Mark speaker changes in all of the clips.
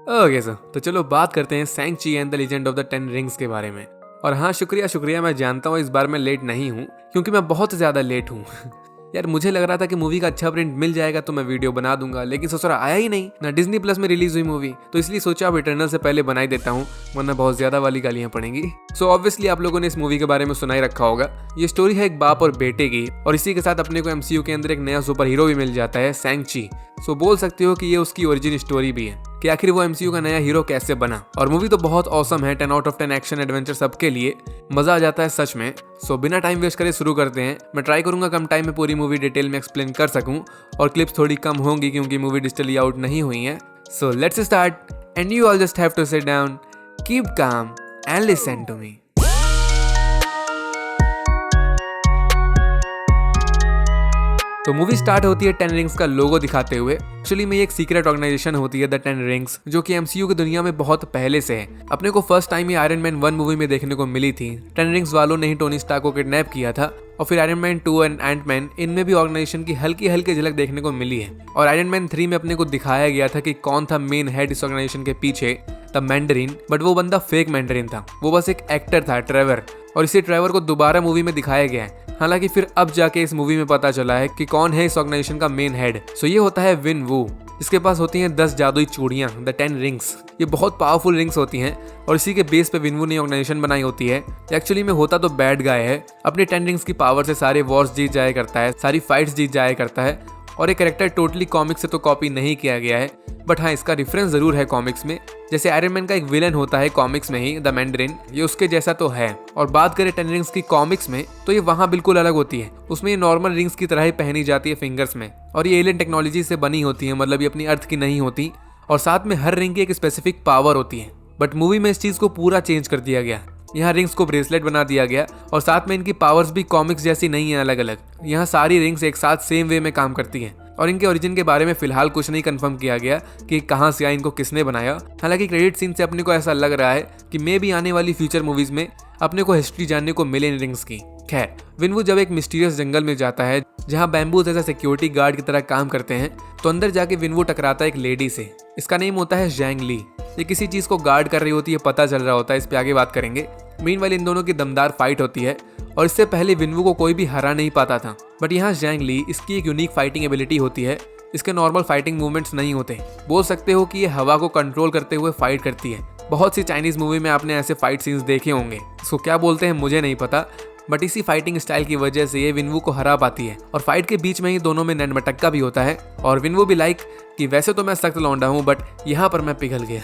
Speaker 1: Okay sir, तो चलो बात करते हैं Shang Chi and the legend of the 10 rings के बारे में। और हाँ, शुक्रिया, मैं जानता हूँ इस बार मैं लेट नहीं हूँ, क्योंकि मैं बहुत ज़्यादा लेट हूँ। यार मुझे लग रहा था कि मूवी का अच्छा प्रिंट मिल जाएगा तो मैं वीडियो बना दूंगा, लेकिन ससुरा आया ही नहीं ना। डिज्नी प्लस में रिलीज हुई मूवी, तो इसलिए सोचा अब इटर्नल से पहले बना ही देता हूँ, वरना बहुत ज्यादा वाली गालियां पड़ेंगी। सो ऑब्वियसली आप लोगों ने इस मूवी के बारे में सुना ही रखा होगा। ये स्टोरी है एक बाप और बेटे की, और इसी के साथ अपने को एमसीयू के अंदर एक नया सुपर हीरो भी मिल जाता है, सैंग-ची। सो बोल सकते हो कि ये उसकी ओरिजिन स्टोरी भी है कि आखिर वो एमसीयू का नया हीरो कैसे बना। और मूवी तो बहुत ऑसम है, 10 आउट ऑफ 10 एक्शन एडवेंचर सबके लिए, मजा आ जाता है सच में। सो बिना टाइम वेस्ट करे शुरू करते हैं। मैं ट्राई करूंगा कम टाइम में पूरी मूवी डिटेल में एक्सप्लेन कर सकूं, और क्लिप्स थोड़ी कम होंगी क्योंकि मूवी डिजिटली आउट नहीं हुई है। So let's start and you all just have to sit down, keep calm and listen to me. तो मूवी स्टार्ट होती है 10 रिंग्स का लोगो दिखाते हुए। एक्चुअली में ये एक सीक्रेट ऑर्गेनाइजेशन होती है द 10 रिंग्स, जो कि एमसीयू की दुनिया में बहुत पहले से है। अपने को फर्स्ट टाइम ये आयरन मैन 1 मूवी में देखने को मिली थी। 10 रिंग्स वालों ने ही टोनी स्टार्क को किडनैप किया था, और फिर iron man 2 and Ant Man, इनमें भी ऑर्गेनाइजेशन की हल्की हल्की झलक देखने को मिली है। और आयरन मैन 3 में अपने को दिखाया गया था कि कौन था मेन हेड इस ऑर्गेनाइजेशन के पीछे, द मैंडरिन। बट वो बंदा फेक मैंडरिन था, वो बस एक एक्टर था, ट्रेवर। और इसी ट्रेवर को दोबारा मूवी में दिखाया गया है। हालांकि फिर अब जाके इस मूवी में पता चला है कि कौन है इस ऑर्गेनाइजेशन का मेन हेड। सो ये होता है विन वू। इसके पास होती हैं 10 जादुई चूड़ियां, द 10 रिंग्स। ये बहुत पावरफुल रिंग्स होती हैं, और इसी के बेस पे विन वू ने ऑर्गेनाइजेशन बनाई होती है। एक्चुअली में होता तो बैड गाय है, अपने 10 रिंग्स की पावर से सारे वॉर्स जीत जाया करता है, सारी फाइट्स जीत जाया करता है। और एक कैरेक्टर टोटली कॉमिक्स से तो कॉपी नहीं किया गया है, बट हाँ इसका रेफरेंस जरूर है कॉमिक्स में। जैसे आयरन मैन का एक विलन होता है कॉमिक्स में ही, द मैंडरिन, ये उसके जैसा तो है। और बात करें 10 रिंग्स की कॉमिक्स में, तो ये वहाँ बिल्कुल अलग होती है। उसमें ये नॉर्मल रिंग्स की तरह ही पहनी जाती है फिंगर्स में, और ये एलियन टेक्नोलॉजी से बनी होती है, मतलब ये अपनी अर्थ की नहीं होती। और साथ में हर रिंग की एक स्पेसिफिक पावर होती है। बट मूवी में इस चीज को पूरा चेंज कर दिया गया। यहाँ रिंग्स को ब्रेसलेट बना दिया गया, और साथ में इनकी पावर्स भी कॉमिक्स जैसी नहीं है, अलग अलग। यहाँ सारी रिंग्स एक साथ सेम वे में काम करती हैं। और इनके ओरिजिन के बारे में फिलहाल कुछ नहीं कंफर्म किया गया कि कहां से आया, इनको किसने बनाया। हालांकि क्रेडिट सीन से अपने को ऐसा लग रहा है कि मे भी आने वाली फ्यूचर मूवीज में अपने को हिस्ट्री जानने को मिले इन रिंग्स की। खैर, विनवू जब एक मिस्टीरियस जंगल में जाता है जहां बैम्बूज ऐसा सिक्योरिटी गार्ड की तरह काम करते हैं, तो अंदर जाके विनवू टकराता है एक लेडी से। इसका नेम होता है जैंग ली। ये किसी चीज को गार्ड कर रही होती है, पता चल रहा होता है, इस पे आगे बात करेंगे। मीनवाइल इन दोनों की दमदार फाइट होती है, और इससे पहले विनवू को कोई भी हरा नहीं पाता था। बट यहाँ जैंग ली, इसकी एक यूनिक फाइटिंग एबिलिटी होती है। इसके नॉर्मल फाइटिंग मूवमेंट्स नहीं होते। बोल सकते हो कि ये हवा को कंट्रोल करते हुए फाइट करती है। बहुत सी चाइनीज मूवी में आपने ऐसे फाइट सीन्स देखे होंगे, इसको क्या बोलते हैं मुझे नहीं पता, बट इसी फाइटिंग स्टाइल की वजह से ये विनवू को हरा पाती है। और फाइट के बीच में ही दोनों में नैन मटक्का भी होता है, और विनवू भी लाइक कि वैसे तो मैं सख्त लौंडा हूँ, बट यहाँ पर मैं पिघल गया।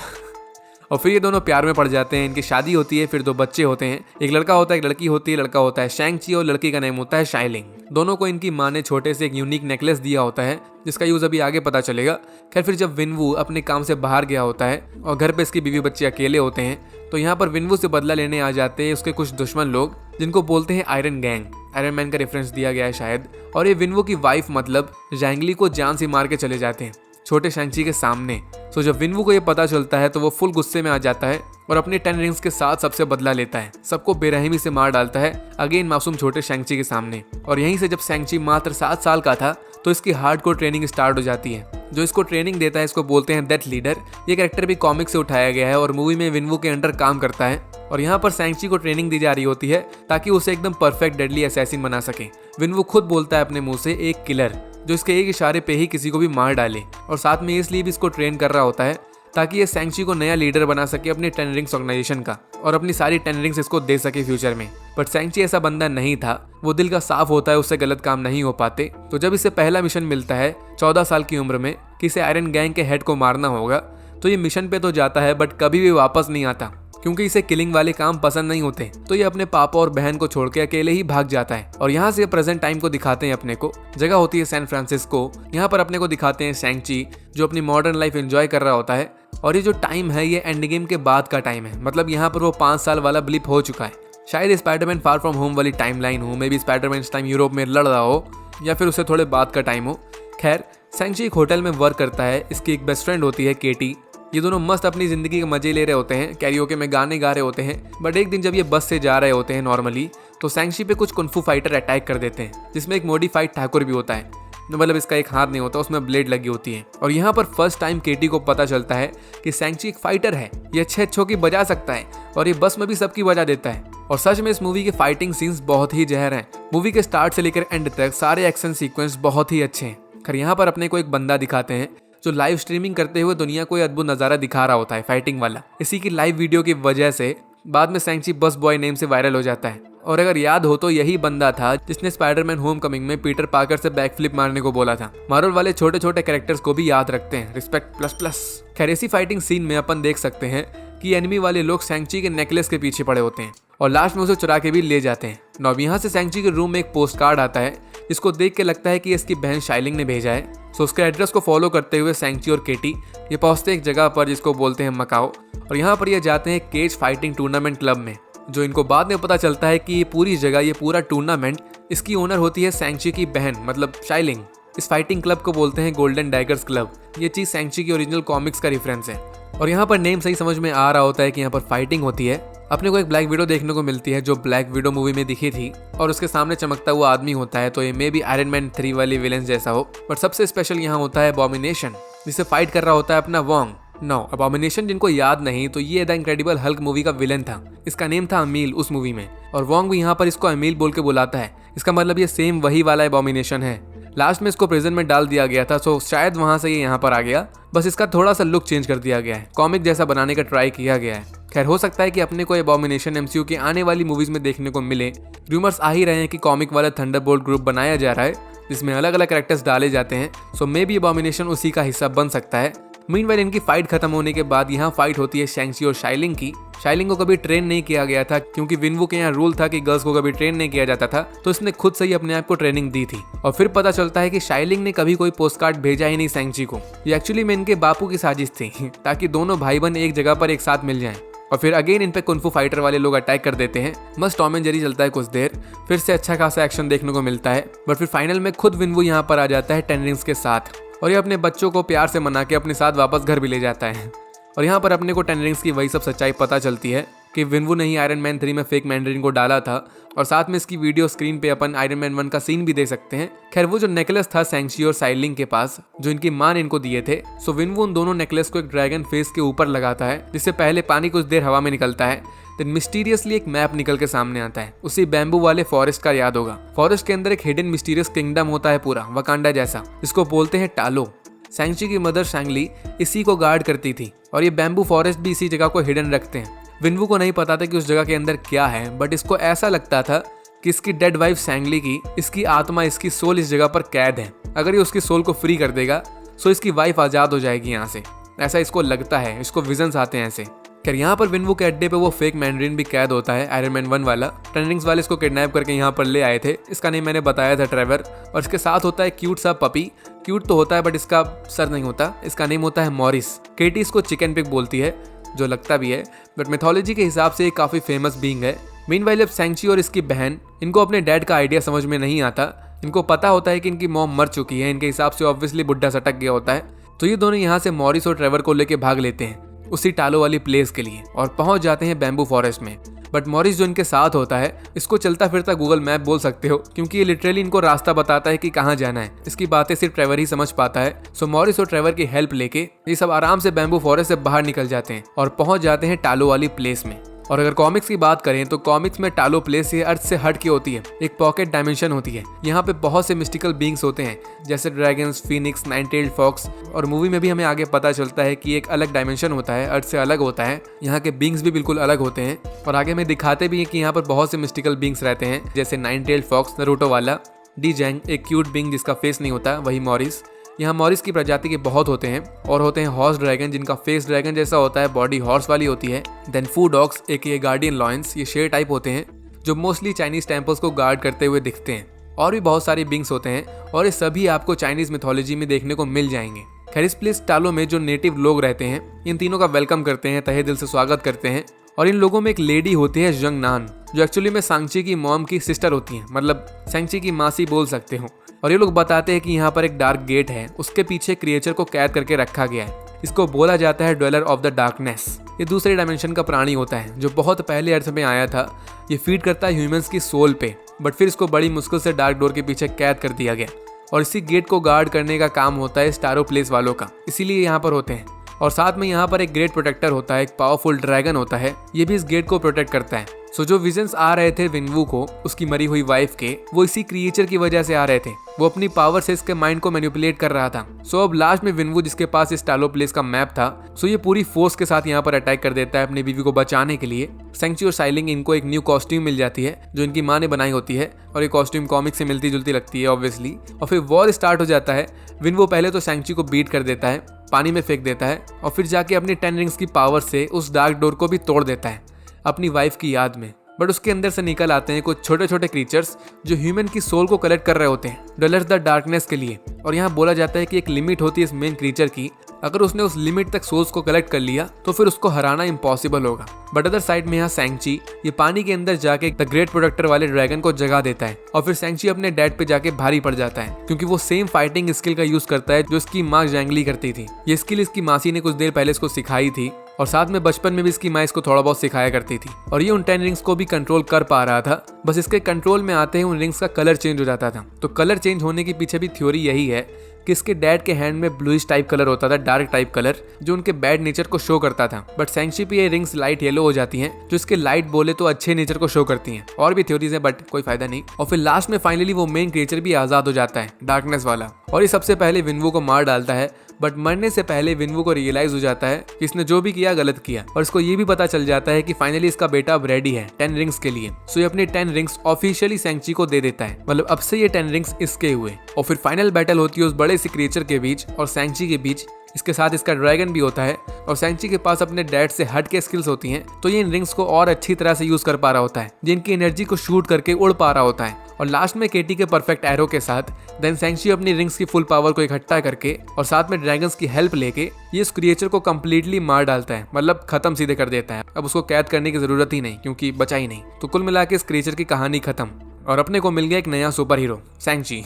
Speaker 1: और फिर ये दोनों प्यार में पड़ जाते हैं, इनकी शादी होती है, फिर 2 बच्चे होते हैं। एक लड़का होता है, एक लड़की होती है। लड़का होता है शैंग-ची और लड़की का नाम होता है शाइलिंग। दोनों को इनकी माँ ने छोटे से एक यूनिक नेकलेस दिया होता है, जिसका यूज अभी आगे पता चलेगा। खैर, फिर जब विनवू अपने काम से बाहर गया होता है और घर पे इसकी बीवी बच्चे अकेले होते हैं, तो यहाँ पर विनवू से बदला लेने आ जाते हैं उसके कुछ दुश्मन लोग, जिनको बोलते हैं आयरन गैंग। आयरन मैन का रेफरेंस दिया गया है शायद। और ये विनवू की वाइफ मतलब जैंग ली को जान से मार के चले जाते हैं छोटे शैंग-ची के सामने। सो जब विनवू को ये पता चलता है तो वो फुल गुस्से में आ जाता है और अपने 10 रिंग्स के साथ सबसे बदला लेता है। सबको बेरहमी से मार डालता है, अगेन मासूम छोटे शैंग-ची के सामने। और यहीं से जब शैंग-ची मात्र 7 साल का था, तो इसकी हार्डकोर ट्रेनिंग स्टार्ट हो जाती है। जो इसको ट्रेनिंग देता है इसको बोलते हैं डेथ लीडर। ये कैरेक्टर भी कॉमिक से उठाया गया है और मूवी में विनवू के अंडर काम करता है। और यहाँ पर शैंग-ची को ट्रेनिंग दी जा रही होती है ताकि उसे एकदम परफेक्ट डेडली असैसिन बना सके। विनवू खुद बोलता है अपने मुंह से, एक किलर, जो इसके एक इशारे पे ही किसी को भी मार डाले। और साथ में इसलिए भी इसको ट्रेन कर रहा होता है ताकि ये शैंग-ची को नया लीडर बना सके अपने 10 रिंग्स ऑर्गेनाइजेशन का, और अपनी सारी 10 रिंग्स इसको दे सके फ्यूचर में। बट शैंग-ची ऐसा बंदा नहीं था, वो दिल का साफ होता है, उससे गलत काम नहीं हो पाते। तो जब इसे पहला मिशन मिलता है 14 साल की उम्र में कि इसे आयरन गैंग के हेड को मारना होगा, तो ये मिशन पे तो जाता है बट कभी भी वापस नहीं आता, क्योंकि इसे किलिंग वाले काम पसंद नहीं होते। तो ये अपने पापा और बहन को छोड़ के अकेले ही भाग जाता है। और यहाँ से प्रेजेंट टाइम को दिखाते हैं अपने को। जगह होती है सैन फ्रांसिस्को। यहाँ पर अपने को दिखाते हैं शैंग-ची जो अपनी मॉडर्न लाइफ एंजॉय कर रहा होता है। और ये जो टाइम है ये एंड गेम के बाद का टाइम है, मतलब यहाँ पर वो 5 साल वाला ब्लिप हो चुका है। शायद स्पाइडरमैन फार फ्रॉम होम वाली टाइमलाइन हो, मे बी स्पाइडरमैन इस टाइम यूरोप में लड़ रहा हो, या फिर उससे थोड़े बाद का टाइम हो। खैर, शैंग-ची एक होटल में वर्क करता है। इसकी एक बेस्ट फ्रेंड होती है केटी। ये दोनों मस्त अपनी जिंदगी के मजे ले रहे होते हैं, कैरियोके में गाने गा रहे होते हैं। बट एक दिन जब ये बस से जा रहे होते हैं नॉर्मली, तो शैंग-ची पे कुछ कुंफू फाइटर अटैक कर देते हैं, जिसमें एक मॉडिफाइड ठाकुर भी होता है। मतलब इसका एक हाथ नहीं होता, उसमें ब्लेड लगी होती है। और यहाँ पर फर्स्ट टाइम केटी को पता चलता है कि सैंची एक फाइटर है, ये अच्छे की बजा सकता है और ये बस में भी सबकी बजा देता है। और सच में इस मूवी के फाइटिंग सीन्स बहुत ही जहर हैं। मूवी के स्टार्ट से लेकर एंड तक सारे एक्शन सीक्वेंस बहुत ही अच्छे हैं। खैर यहाँ पर अपने को एक बंदा दिखाते हैं जो लाइव स्ट्रीमिंग करते हुए दुनिया को अद्भुत नजारा दिखा रहा होता है फाइटिंग वाला। इसी की लाइव वीडियो की वजह से बाद में सैंची बस बॉय नेम से वायरल हो जाता है। और अगर याद हो तो यही बंदा था जिसने स्पाइडरमैन होमकमिंग में पीटर पार्कर से बैकफ्लिप मारने को बोला था। मार्वल वाले छोटे छोटे कैरेक्टर्स को भी याद रखते हैं, रिस्पेक्ट प्लस प्लस। खैर इसी फाइटिंग सीन में अपन देख सकते हैं कि एनिमी वाले लोग सैंची के नेकलेस के पीछे पड़े होते हैं और लास्ट में उसे चुरा के भी ले जाते हैं। अब यहाँ से सैंची के रूम में एक पोस्ट कार्ड आता है जिसको देख के लगता है कि इसकी बहन शाइलिंग ने भेजा है। सो उसके एड्रेस को फॉलो करते हुए सैंची और केटी ये पहुंचते एक जगह पर जिसको बोलते हैं मकाओ, और यहाँ पर ये जाते हैं केज फाइटिंग टूर्नामेंट क्लब में, जो इनको बाद में पता चलता है कि ये पूरी जगह, ये पूरा टूर्नामेंट इसकी ओनर होती है सैंची की बहन मतलब शाइलिंग। इस फाइटिंग क्लब को बोलते हैं गोल्डन डैगर्स क्लब। ये चीज सैंची की ओरिजिनल कॉमिक्स का रेफरेंस है। और यहाँ पर नेम सही समझ में आ रहा होता है कि यहाँ पर फाइटिंग होती है। अपने को एक ब्लैक विडो देखने को मिलती है जो ब्लैक विडो मूवी में दिखी थी और उसके सामने चमकता हुआ आदमी होता है, तो ये मे बी आयरन मैन 3 वाली विलेन जैसा हो। बट सबसे स्पेशल यहाँ होता है अबॉमिनेशन, जिसे फाइट कर रहा होता है अपना वोंग। नो अबॉमिनेशन जिनको याद नहीं तो ये द इनक्रेडिबल हल्क मूवी का विलेन था। इसका नेम था अमील उस मूवी में, और वोंग भी यहाँ पर इसको अमील बोल के बुलाता है। इसका मतलब ये सेम वही वाला अबॉमिनेशन है। लास्ट में इसको प्रिजन में डाल दिया गया था, सो शायद वहां से ये यहाँ पर आ गया, बस इसका थोड़ा सा लुक चेंज कर दिया गया है, कॉमिक जैसा बनाने का ट्राई किया गया है। खैर हो सकता है कि अपने को अबॉमिनेशन एमसीयू की आने वाली मूवीज में देखने को मिले। रूमर्स आ ही रहे हैं कि कॉमिक वाला थंडरबोल्ट ग्रुप बनाया जा रहा है जिसमें अलग अलग कैरेक्टर्स डाले जाते हैं, सो मे बी अबॉमिनेशन उसी का हिस्सा बन सकता है। मीनवाइल इनकी फाइट खत्म होने के बाद यहाँ फाइट होती है शैंची और शाइलिंग की। शाइलिंग को कभी ट्रेन नहीं किया गया था क्योंकि विनवू के यहाँ रूल था कि गर्ल्स को कभी ट्रेन नहीं किया जाता था, तो इसने खुद से ही अपने आप को ट्रेनिंग दी थी। और फिर पता चलता है कि शाइलिंग ने कभी कोई पोस्ट कार्ड भेजा ही नहीं शैंची को। ये एक्चुअली में इनके बापू की साजिश थी ताकि दोनों भाई बहन एक जगह पर एक साथ मिल जाएं। और फिर अगेन इन पे कुंफू फाइटर वाले लोग अटैक कर देते हैं। बस टॉम एंड जेरी चलता है कुछ देर, फिर से अच्छा खासा एक्शन देखने को मिलता है। बट फिर फाइनल में खुद विनवू यहाँ पर आ जाता है 10 रिंग्स के साथ, और ये अपने बच्चों को प्यार से मना के अपने साथ वापस घर भी ले जाता है। और यहाँ पर अपने को 10 रिंग्स की वही सब सच्चाई पता चलती है कि विनवू ने ही आयरन मैन 3 में फेक मैंडरिन को डाला था, और साथ में इसकी वीडियो स्क्रीन पे अपन आयरन मैन 1 का सीन भी देख सकते हैं। खैर वो जो नेकलेस था सैंची और शाइलिंग के पास जो इनकी मां ने इनको दिए थे, सो विनवू उन दोनों नेकलेस को एक ड्रैगन फेस के ऊपर लगाता है, जिससे पहले पानी कुछ देर हवा में निकलता है। देन मिस्टीरियसली एक मैप निकल के सामने आता है, उसी बैम्बू वाले फॉरेस्ट का याद होगा। फॉरेस्ट के अंदर एक हिडन मिस्टीरियस किंगडम होता है पूरा वकांडा जैसा, जिसको बोलते हैं टालो। सैंची की मदर शैंगली इसी को गार्ड करती थी, और ये बैम्बू फॉरेस्ट भी इसी जगह को हिडन रखते हैं। विनवू को नहीं पता था कि उस जगह के अंदर क्या है, बट इसको ऐसा लगता था कि इसकी डेड वाइफ शैंगली की, इसकी आत्मा, इसकी सोल इस जगह पर कैद है। अगर ये उसकी सोल को फ्री कर देगा सो इसकी वाइफ आजाद हो जाएगी यहाँ से, ऐसा इसको लगता है। इसको विजन्स आते हैं ऐसे। खैर यहाँ पर विनवू के अड्डे पे वो फेक मैंडरिन भी कैद होता है, आयरन मैन 1 वाला। 10 रिंग्स वाले इसको किडनैप करके यहाँ पर ले आए थे। इसका नेम मैंने बताया था ट्रेवर, और इसके साथ होता है क्यूट सा पपी। क्यूट तो होता है बट इसका सर नहीं होता। इसका नेम होता है मॉरिस। केटी इसको चिकन पिग बोलती है, जो लगता भी है, बट मिथोलॉजी के हिसाब से ये काफी फेमस बीइंग है। मीनवाइल अब सैंची और इसकी बहन, इनको अपने डैड का आइडिया समझ में नहीं आता। इनको पता होता है कि इनकी मॉम मर चुकी है, इनके हिसाब से ऑब्वियसली बुड्ढा सटक गया होता है, तो ये दोनों यहाँ से मॉरिस और ट्रेवर को लेके भाग लेते हैं उसी टालो वाली प्लेस के लिए, और पहुंच जाते हैं बैम्बू फॉरेस्ट में। बट मॉरिस जो इनके साथ होता है, इसको चलता फिरता गूगल मैप बोल सकते हो, क्योंकि ये लिटरली इनको रास्ता बताता है कि कहाँ जाना है। इसकी बातें सिर्फ ट्रेवर ही समझ पाता है। सो मॉरिस और ट्रेवर की हेल्प लेके ये सब आराम से बैम्बू फॉरेस्ट से बाहर निकल जाते हैं और पहुंच जाते हैं टालो वाली प्लेस में। और अगर कॉमिक्स की बात करें तो कॉमिक्स में टालो प्लेस ये अर्थ से हट के होती है, एक पॉकेट डायमेंशन होती है। यहाँ पे बहुत से मिस्टिकल बीइंग्स होते हैं, जैसे ड्रैगन्स, फीनिक्स, 9-tailed फॉक्स, और मूवी में भी हमें आगे पता चलता है कि एक अलग डायमेंशन होता है, अर्थ से अलग होता है। यहाँ के बीइंग्स भी बिल्कुल अलग होते हैं, और आगे में दिखाते भी हैं कि यहाँ पर बहुत से मिस्टिकल बीइंग्स रहते हैं, जैसे 9-tailed फॉक्स, नरूटो वाला, डी जैंग, एक क्यूट बीइंग जिसका फेस नहीं होता, वही मॉरिस। यहाँ मॉरिस की प्रजाति के बहुत होते हैं, और होते हैं हॉर्स ड्रैगन जिनका फेस ड्रैगन जैसा होता है, बॉडी हॉर्स वाली होती है। देन फू डॉग्स एक ये गार्डियन लॉयंस, ये शेर टाइप होते हैं जो मोस्टली चाइनीज टेम्पल्स को गार्ड करते हुए दिखते हैं। और भी बहुत सारे बींग्स होते हैं, और ये सभी आपको चाइनीज मिथोलॉजी में देखने को मिल जाएंगे। खैर इस प्लेस टालो में जो नेटिव लोग रहते हैं, इन तीनों का वेलकम करते हैं, तहे दिल से स्वागत करते हैं। और इन लोगों में एक लेडी होती है जंग नान, जो एक्चुअली में सांची की मॉम की सिस्टर होती है, मतलब सांची की मासी बोल सकते हो। और ये लोग बताते हैं कि यहाँ पर एक डार्क गेट है, उसके पीछे क्रिएचर को कैद करके रखा गया है। इसको बोला जाता है ड्वेलर ऑफ द डार्कनेस। ये दूसरे डायमेंशन का प्राणी होता है जो बहुत पहले अर्थ में आया था। ये फीड करता है ह्यूमंस की सोल पे, बट फिर इसको बड़ी मुश्किल से डार्क डोर के पीछे कैद कर दिया गया। और इसी गेट को गार्ड करने का काम होता है स्टारो प्लेस वालों का, इसीलिए यहाँ पर होते हैं। और साथ में यहाँ पर एक ग्रेट प्रोटेक्टर होता है, एक पावरफुल ड्रैगन होता है, ये भी इस गेट को प्रोटेक्ट करता है। सो जो विजन्स आ रहे थे विनवू को उसकी मरी हुई वाइफ के, वो इसी क्रिएचर की वजह से आ रहे थे। वो अपनी पावर से इसके माइंड को मैनिपुलेट कर रहा था। सो अब लास्ट में विनवू, जिसके पास इस टालो प्लेस का मैप था, सो ये पूरी फोर्स के साथ यहाँ पर अटैक कर देता है अपनी बीवी को बचाने के लिए। सेंगची और साइलिंग इनको एक न्यू कॉस्ट्यूम मिल जाती है जो इनकी माँ ने बनाई होती है, और ये कॉस्ट्यूम कॉमिक से मिलती जुलती लगती है ऑब्वियसली। और फिर वॉर स्टार्ट हो जाता है। विनवू पहले तो सेंगची को बीट कर देता है, पानी में फेंक देता है, और फिर जाके अपनी 10 रिंग्स की पावर से उस डार्क डोर को भी तोड़ देता है अपनी वाइफ की याद में। बट उसके अंदर से निकल आते हैं कुछ छोटे छोटे क्रीचर्स जो ह्यूमन की सोल को कलेक्ट कर रहे होते हैं डलर्स द डार्कनेस के लिए। और यहाँ बोला जाता है कि एक लिमिट होती है इस मेन क्रीचर की, अगर उसने उस लिमिट तक सोल्स को कलेक्ट कर लिया तो फिर उसको हराना इम्पॉसिबल होगा। बट अदर साइड में यहाँ सेंगची ये पानी के अंदर जाके द ग्रेट प्रोटेक्टर वाले ड्रैगन को जगा देता है, और फिर सेंगची अपने डैड पे जाके भारी पड़ जाता है क्योंकि वो सेम फाइटिंग स्किल का यूज करता है जो इसकी माँ जैंगली करती थी। ये स्किल इसकी मासी ने कुछ देर पहले इसको सिखाई थी, और साथ में बचपन में भी इसकी माँ इसको थोड़ा बहुत सिखाया करती थी। और ये उन 10 रिंग्स को भी कंट्रोल कर पा रहा था, बस इसके कंट्रोल में आते ही उन रिंग्स का कलर चेंज हो जाता था। तो कलर चेंज होने के पीछे भी थ्योरी यही है कि इसके डैड के हैंड में ब्लूइश टाइप कलर होता था, डार्क टाइप कलर, जो उनके बैड नेचर को शो करता था। बट सेंगची पे ये रिंग्स लाइट येलो हो जाती हैं जो इसके लाइट बोले तो अच्छे नेचर को शो करती हैं। और भी थ्योरीज है बट कोई फायदा नहीं। और फिर लास्ट में फाइनली वो मेन क्रिएचर भी आजाद हो जाता है, डार्कनेस वाला, और ये सबसे पहले विनवू को मार डालता है। बट मरने से पहले विनवू को रियलाइज हो जाता है कि इसने जो भी किया गलत किया, और इसको ये भी पता चल जाता है कि फाइनली इसका बेटा अब रेडी है 10 रिंग्स के लिए। सो ये अपने 10 रिंग्स ऑफिशियली सेंगची को दे देता है, मतलब अब से ये 10 रिंग्स इसके हुए। और फिर फाइनल बैटल होती है उस बड़े से क्रिएचर के बीच और सेंगची के बीच। इसके साथ इसका ड्रैगन भी होता है, और सेंगची के पास अपने डैड से हट के स्किल्स होती हैं, तो ये इन रिंग्स को और अच्छी तरह से यूज कर पा रहा होता है, जिनकी एनर्जी को शूट करके उड़ पा रहा होता है। और लास्ट में केटी के परफेक्ट एरो के साथ देन सेंगची अपनी रिंग्स की फुल पावर को इकट्ठा करके और साथ में ड्रैगन्स की हेल्प लेके ये इस क्रिएचर को कंप्लीटली मार डालता है, मतलब खत्म सीधे कर देता है। अब उसको कैद करने की जरूरत ही नहीं क्योंकि बचा ही नहीं। तो कुल मिला के इस क्रिएचर की कहानी खत्म, और अपने को मिल गया एक नया सुपर हीरो सेंगची।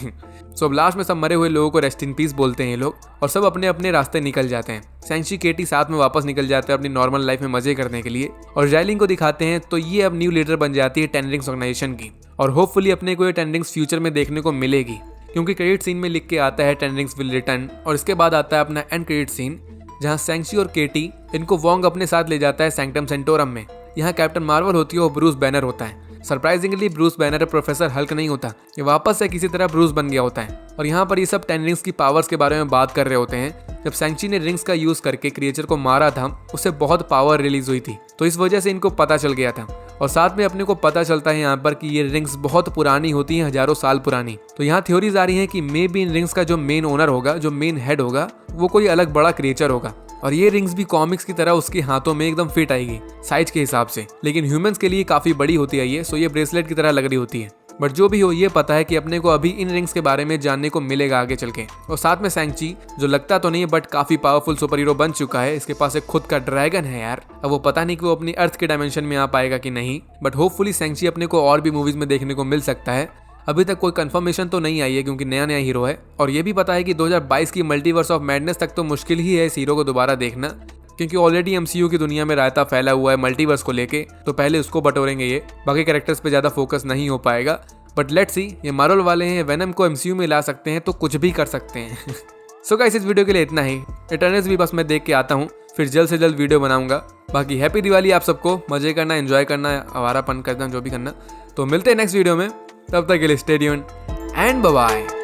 Speaker 1: सो अब लास्ट में सब मरे हुए लोगों को रेस्ट इन पीस बोलते हैं ये लोग, और सब अपने अपने रास्ते निकल जाते हैं। सेंगची केटी साथ में वापस निकल जाते हैं अपनी नॉर्मल लाइफ में मजे करने के लिए, और जाइलिंग को दिखाते हैं। तो ये अब न्यू लीडर बन जाती है 10 रिंग्स ऑर्गेनाइजेशन की, और होपफुली अपने को ये 10 रिंग्स फ्यूचर में देखने को मिलेगी, क्योंकि क्रेडिट सीन में लिख के आता है 10 रिंग्स विल रिटर्न। और इसके बाद आता है अपना एंड क्रेडिट सीन, जहाँ सेंगची और केटी इनको वोंग अपने साथ ले जाता है सैंक्टम सेंटोरम में। यहाँ कैप्टन मार्वल होती है और ब्रूस बैनर होता है। Surprisingly Bruce banner professor Hulk नहीं होता, ये वापस से किसी तरह ब्रूस बन गया होता है। और यहाँ पर ये सब 10 रिंग्स की पावर्स के बारे में बात कर रहे होते हैं। जब सेंगची ने रिंग्स का यूज करके क्रिएचर को मारा था, उससे बहुत पावर रिलीज हुई थी, तो इस वजह से इनको पता चल गया था। और साथ में अपने को पता चलता है यहाँ पर कि ये रिंग्स बहुत पुरानी होती हैं, हजारों साल पुरानी। तो यहाँ थ्योरीज आ रही हैं कि मे बी इन रिंग्स का जो मेन ओनर होगा, जो मेन हेड होगा, वो कोई अलग बड़ा क्रिएचर होगा। और ये रिंग्स भी कॉमिक्स की तरह उसके हाथों में एकदम फिट आएगी साइज के हिसाब से, लेकिन ह्यूमंस के लिए काफी बड़ी होती है ये, सो ये ब्रेसलेट की तरह लग रही होती है। बट जो भी हो, ये पता है कि अपने को अभी इन रिंग्स के बारे में जानने को मिलेगा आगे चल के। और साथ में सेंगची, जो लगता तो नहीं है बट काफी पावरफुल सुपर हीरो बन चुका है, इसके पास एक खुद का ड्रैगन है यार। अब वो पता नहीं कि वो अपनी अर्थ के डायमेंशन में आ पाएगा कि नहीं, बट होपफुली सेंगची अपने को और भी मूवीज में देखने को मिल सकता है। अभी तक कोई कंफर्मेशन तो नहीं आई है क्योंकि नया नया हीरो है, और ये भी पता है कि 2022 की मल्टीवर्स ऑफ मैडनेस तक तो मुश्किल ही है इस हीरो को दोबारा देखना, क्योंकि ऑलरेडी एमसीयू की दुनिया में रायता फैला हुआ है मल्टीवर्स को लेके, तो पहले उसको बटोरेंगे ये, बाकी कैरेक्टर्स पे ज़्यादा फोकस नहीं हो पाएगा। बट लेट्स सी, ये मार्वल वाले हैं, वेनम को एमसीयू में ला सकते हैं तो कुछ भी कर सकते हैं। सो गाइस, इस वीडियो के लिए इतना ही। इटर्नल्स भी बस मैं देख के आता हूँ, फिर जल्द से जल्द वीडियो बनाऊंगा। बाकी हैप्पी दिवाली आप सबको, मजे करना, एंजॉय करना, आवारापन करना, जो भी करना। तो मिलते हैं नेक्स्ट वीडियो में, तब तक के लिए stay tuned and bye bye.